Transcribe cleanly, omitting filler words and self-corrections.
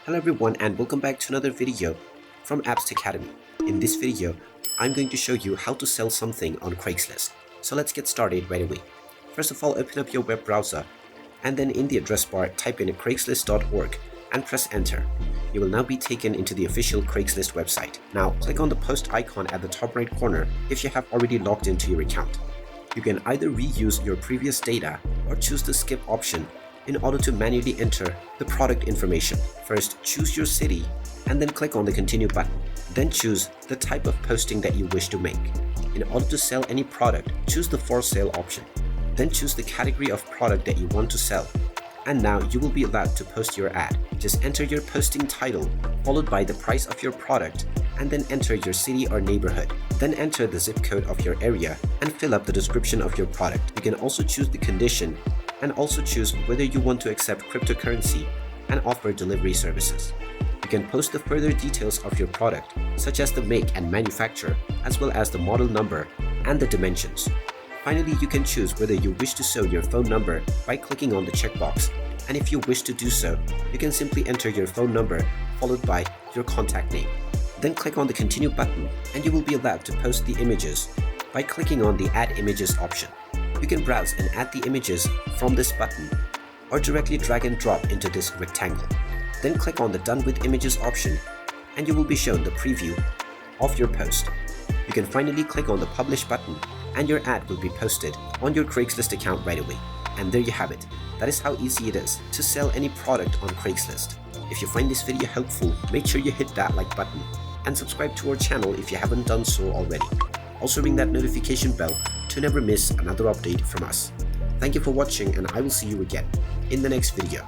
Hello everyone and welcome back to another video from Apps Academy. In this video, I'm going to show you how to sell something on Craigslist. So let's get started right away. First of all, open up your web browser and then in the address bar type in craigslist.org and press enter. You will now be taken into the official Craigslist website. Now click on the post icon at the top right corner if you have already logged into your account. You can either reuse your previous data or choose the skip option in order to manually enter the product information. First, choose your city and then click on the continue button. Then choose the type of posting that you wish to make. In order to sell any product, choose the for sale option. Then choose the category of product that you want to sell. And now you will be allowed to post your ad. Just enter your posting title, followed by the price of your product, and then enter your city or neighborhood. Then enter the zip code of your area and fill up the description of your product. You can also choose the condition and also choose whether you want to accept cryptocurrency and offer delivery services. You can post the further details of your product, such as the make and manufacturer, as well as the model number and the dimensions. Finally, you can choose whether you wish to show your phone number by clicking on the checkbox. And if you wish to do so, you can simply enter your phone number followed by your contact name. Then click on the continue button and you will be allowed to post the images by clicking on the add images option. You can browse and add the images from this button or directly drag and drop into this rectangle. Then click on the done with images option and you will be shown the preview of your post. You can finally click on the publish button and your ad will be posted on your Craigslist account right away. And there you have it. That is how easy it is to sell any product on Craigslist. If you find this video helpful, make sure you hit that like button and subscribe to our channel if you haven't done so already. Also ring that notification bell to never miss another update from us. Thank you for watching and I will see you again in the next video.